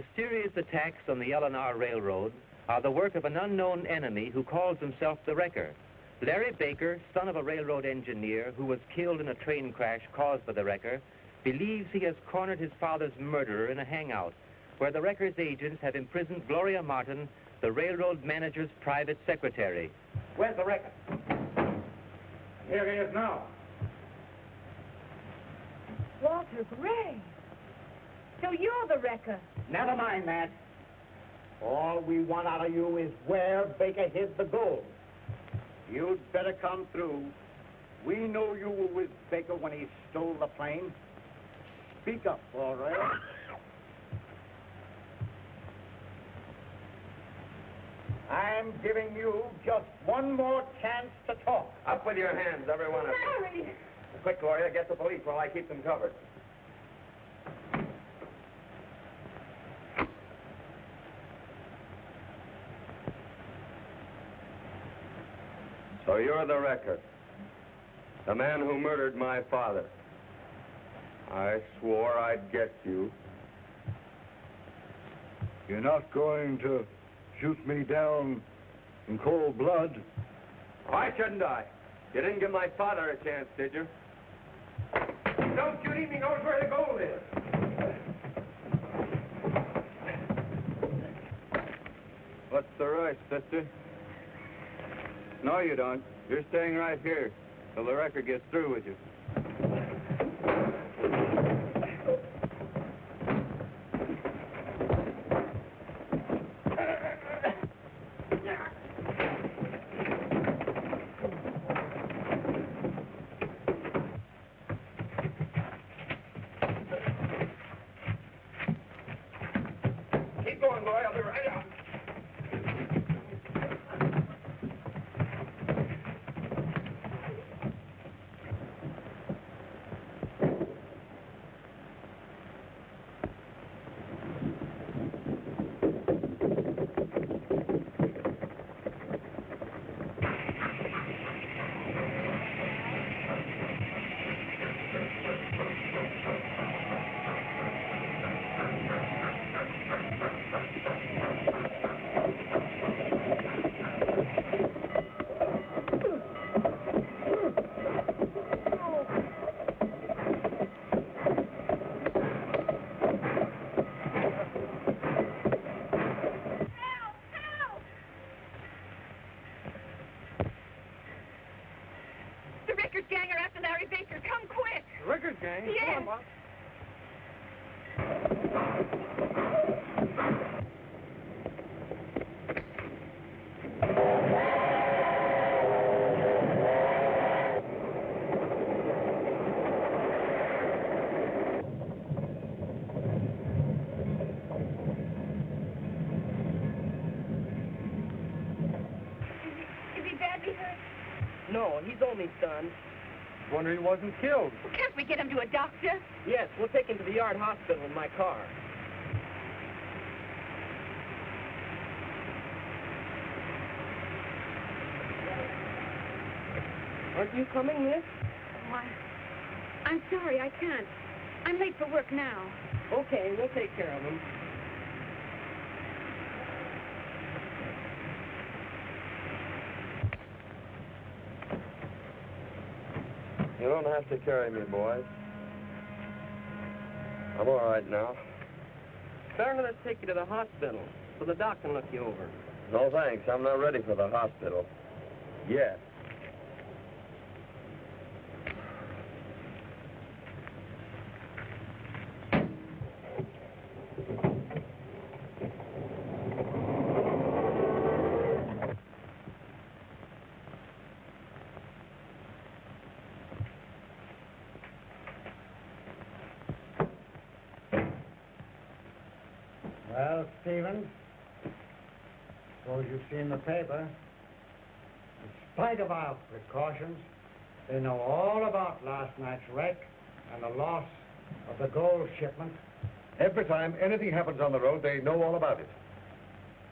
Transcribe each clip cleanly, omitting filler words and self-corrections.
mysterious attacks on the L&R Railroad are the work of an unknown enemy who calls himself the Wrecker. Larry Baker, son of a railroad engineer who was killed in a train crash caused by the Wrecker, believes he has cornered his father's murderer in a hangout, where the Wrecker's agents have imprisoned Gloria Martin, the railroad manager's private secretary. Where's the Wrecker? Here he is now. Walter Gray. So you're the Wrecker. Never mind that. All we want out of you is where Baker hid the gold. You'd better come through. We know you were with Baker when he stole the plane. Speak up, all right? I'm giving you just one more chance to talk. Up with your hands, every one of you. Larry! Quick, Gloria, get the police while I keep them covered. So you're the Wrecker, the man who murdered my father. I swore I'd get you. You're not going to shoot me down in cold blood? Why shouldn't I? You didn't give my father a chance, did you? Don't shoot him, he knows where the gold is. What's the rush, sister? No, you don't. You're staying right here till the Wrecker gets through with you. Keep going, boy. I'll be right out. No, he's only stunned. Wonder he wasn't killed. Well, can't we get him to a doctor? Yes, we'll take him to the Yard Hospital in my car. Aren't you coming, miss? Oh, I'm sorry, I can't. I'm late for work now. Okay, we'll take care of him. You don't have to carry me, boys. I'm all right now. Better let's take you to the hospital so the doc can look you over. No, thanks. I'm not ready for the hospital. Yet. Well, Stevens, suppose you've seen the paper. In spite of our precautions, they know all about last night's wreck and the loss of the gold shipment. Every time anything happens on the road, they know all about it.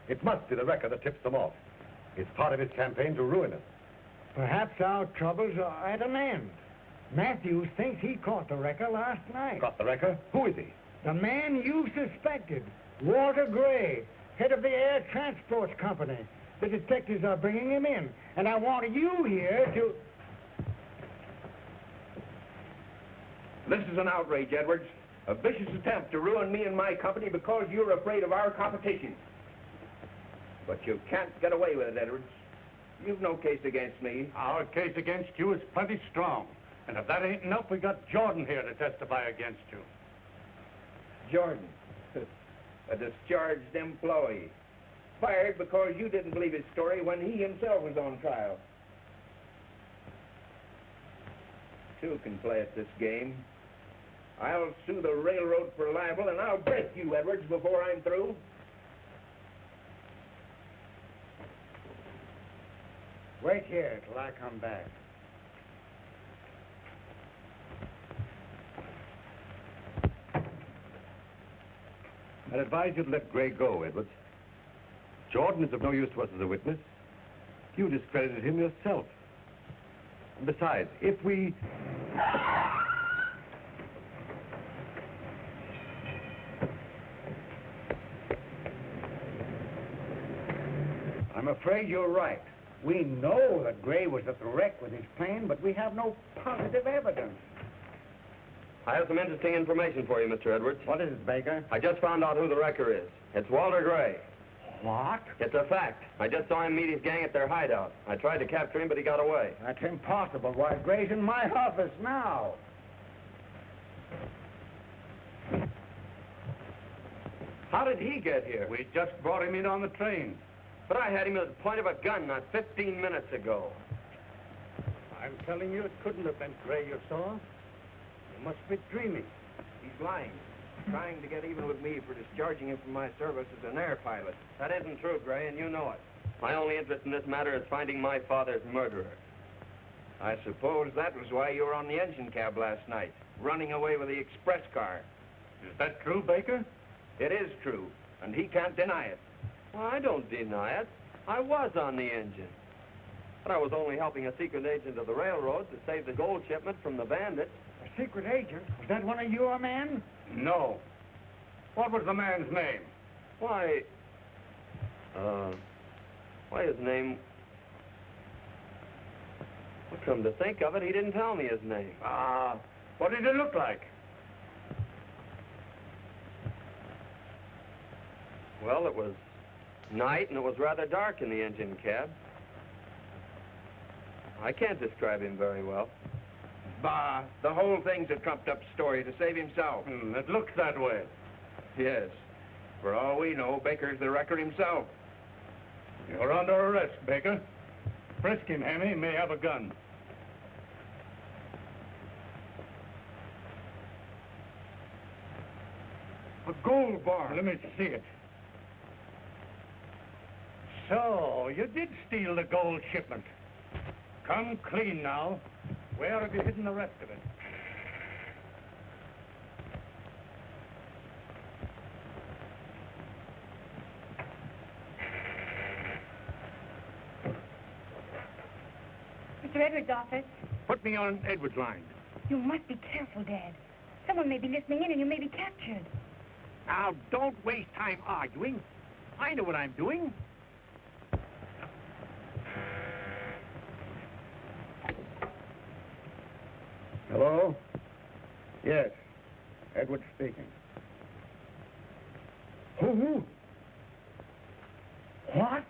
It must be the Wrecker that tips them off. It's part of his campaign to ruin us. Perhaps our troubles are at an end. Matthews thinks he caught the Wrecker last night. Got the Wrecker? Who is he? The man you suspected. Walter Gray, head of the Air Transport Company. The detectives are bringing him in, and I want you here to... This is an outrage, Edwards. A vicious attempt to ruin me and my company because you're afraid of our competition. But you can't get away with it, Edwards. You've no case against me. Our case against you is plenty strong. And if that ain't enough, we got Jordan here to testify against you. Jordan, a discharged employee. Fired because you didn't believe his story when he himself was on trial. Two can play at this game. I'll sue the railroad for libel, and I'll break you, Edwards, before I'm through. Wait here till I come back. I'd advise you to let Gray go, Edwards. Jordan is of no use to us as a witness. You discredited him yourself. And besides, if we... I'm afraid you're right. We know that Gray was at the wreck with his plane, but we have no positive evidence. I have some interesting information for you, Mr. Edwards. What is it, Baker? I just found out who the wrecker is. It's Walter Gray. What? It's a fact. I just saw him meet his gang at their hideout. I tried to capture him, but he got away. That's impossible. Why, Gray's in my office now. How did he get here? We just brought him in on the train. But I had him at the point of a gun not 15 minutes ago. I'm telling you, it couldn't have been Gray you saw. You must be dreaming. He's lying. Trying to get even with me for discharging him from my service as an air pilot. That isn't true, Gray, and you know it. My only interest in this matter is finding my father's murderer. I suppose that was why you were on the engine cab last night, running away with the express car. Is that true, Baker? It is true, and he can't deny it. Well, I don't deny it. I was on the engine. But I was only helping a secret agent of the railroad to save the gold shipment from the bandits. A secret agent? Was that one of your men? No. What was the man's name? Why, his name... Well, come to think of it, he didn't tell me his name. What did it look like? Well, it was night, and it was rather dark in the engine cab. I can't describe him very well. Bah, the whole thing's a trumped-up story to save himself. It looks that way. Yes. For all we know, Baker's the wrecker himself. You're under arrest, Baker. Frisk him, Hammy. He may have a gun. A gold bar. Let me see it. So, you did steal the gold shipment. Come clean now. Where have you hidden the rest of it? Mr. Edwards' office. Put me on Edwards' line. You must be careful, Dad. Someone may be listening in and you may be captured. Now, don't waste time arguing. I know what I'm doing. Hello? Yes. Edward speaking. Who? What?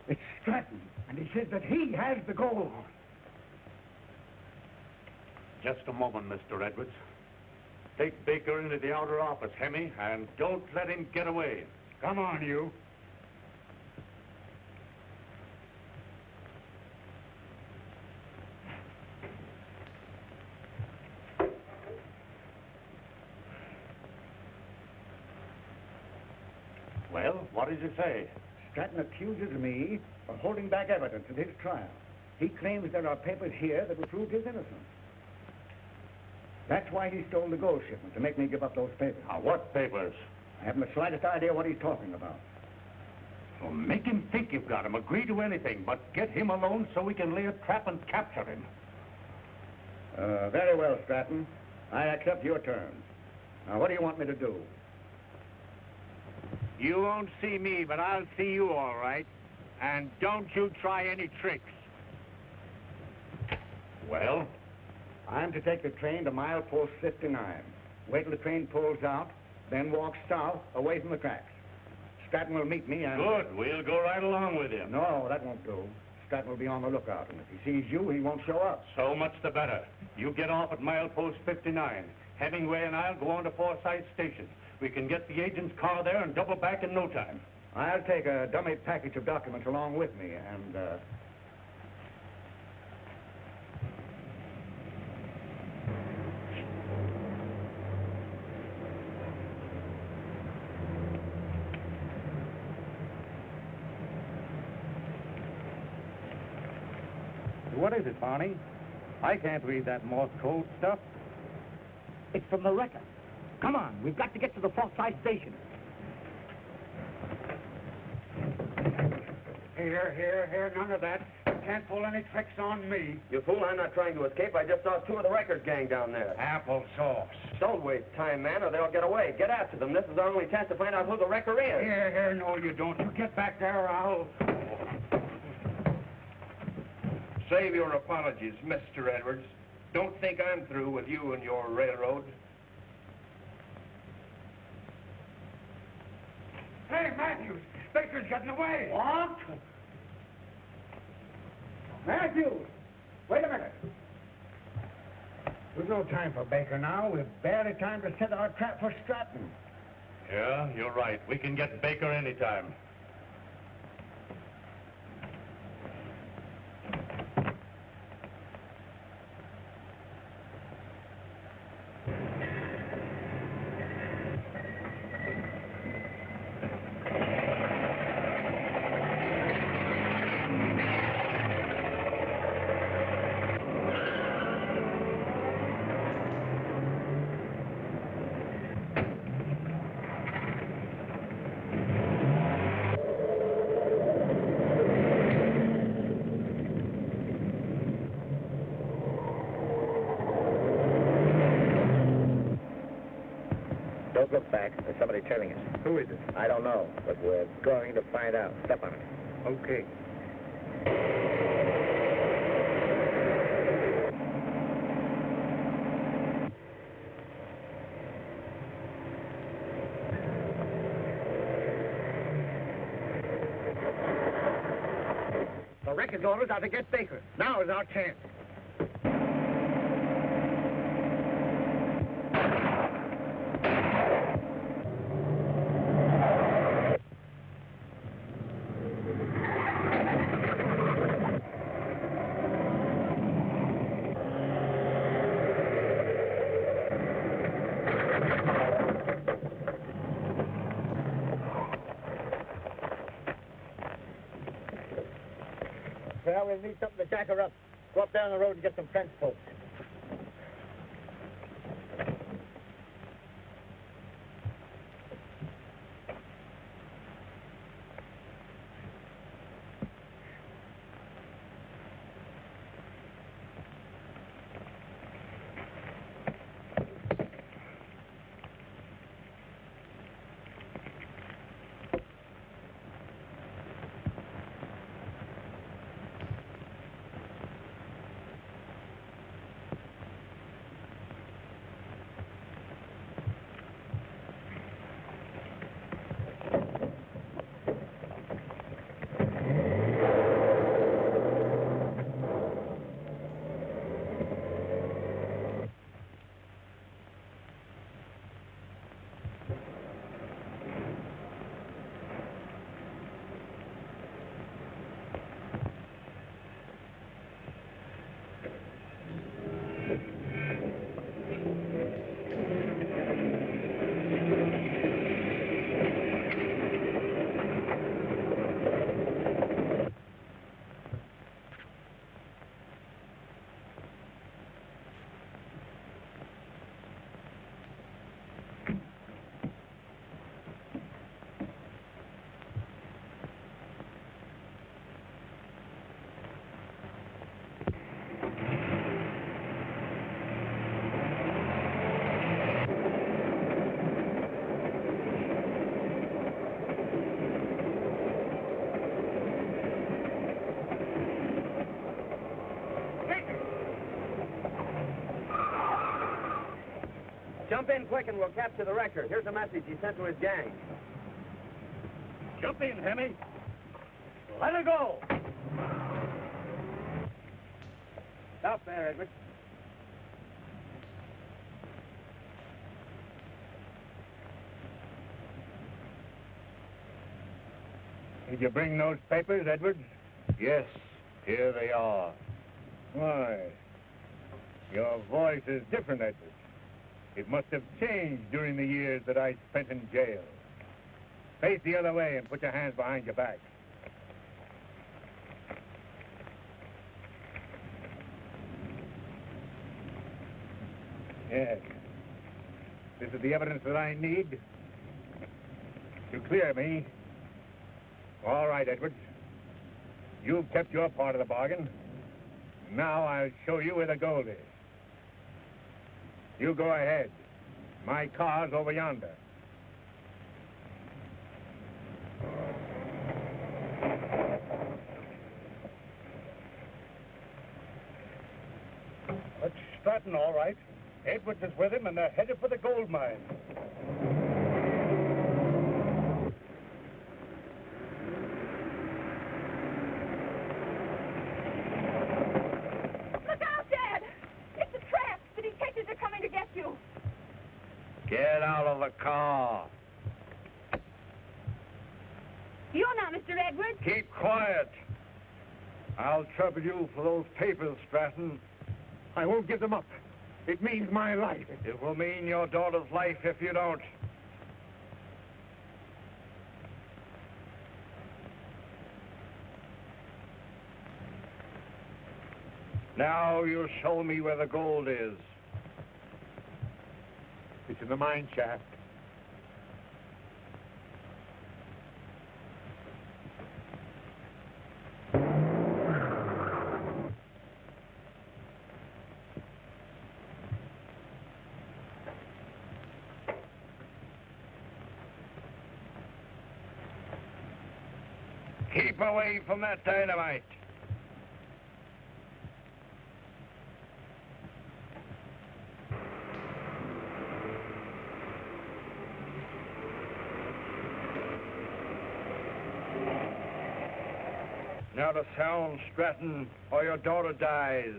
It's Stratton, and he says that he has the gold. Just a moment, Mr. Edwards. Take Baker into the outer office, Hemmy, and don't let him get away. Come on, you. Well, what did you say? Stratton accuses me of holding back evidence in his trial. He claims there are papers here that will prove his innocence. That's why he stole the gold shipment, to make me give up those papers. Now, what papers? I haven't the slightest idea what he's talking about. Well, make him think you've got him. Agree to anything, but get him alone so we can lay a trap and capture him. Very well, Stratton. I accept your terms. Now, what do you want me to do? You won't see me, but I'll see you all right. And don't you try any tricks. Well? I'm to take the train to milepost 59. Wait till the train pulls out, then walk south, away from the tracks. Stratton will meet me and... Good. We'll go right along with him. No, that won't do. Stratton will be on the lookout, and if he sees you, he won't show up. So much the better. You get off at milepost 59. Hemingway and I'll go on to Forsyth Station. We can get the agent's car there and double back in no time. I'll take a dummy package of documents along with me, and, What is it, Barney? I can't read that Morse code stuff. It's from the wrecker. Come on, we've got to get to the Forsyth Station. Here, none of that. You can't pull any tricks on me. You fool, I'm not trying to escape. I just saw two of the record gang down there. Applesauce. Don't waste time, man, or they'll get away. Get after them. This is our only chance to find out who the wrecker is. Here, no, you don't. You get back there, or I'll... Save your apologies, Mr. Edwards. Don't think I'm through with you and your railroad. Hey, Matthews, Baker's getting away. What? Matthews, wait a minute. There's no time for Baker now. We've barely time to set our trap for Stratton. Yeah, you're right. We can get Baker anytime. Don't look back. There's somebody trailing us. Who is it? I don't know, but we're going to find out. Step on it. Okay. The wrecker's orders are to get Baker. Now is our chance. Well, we'll need something to jack her up. Go up down the road and get some fence posts. Jump in quick and we'll capture the wrecker. Here's a message he sent to his gang. Jump in, Hemmy. Let her go. Stop there, Edward. Did you bring those papers, Edwards? Yes, here they are. Why, your voice is different, Edwards. It must have changed during the years that I spent in jail. Face the other way and put your hands behind your back. Yes. This is the evidence that I need to clear me. All right, Edwards. You've kept your part of the bargain. Now I'll show you where the gold is. You go ahead. My car's over yonder. That's Stratton, all right. Edwards is with him, and they're headed for the gold mine. Look out, Dad! It's a trap! The detectives are coming to get you. Get out of the car. You're not Mr. Edwards. Keep quiet. I'll trouble you for those papers, Stratton. I won't give them up. It means my life. It will mean your daughter's life if you don't. Now you'll show me where the gold is. It's in the mine shaft. Keep away from that dynamite. Now the sound, Stratton, or your daughter dies.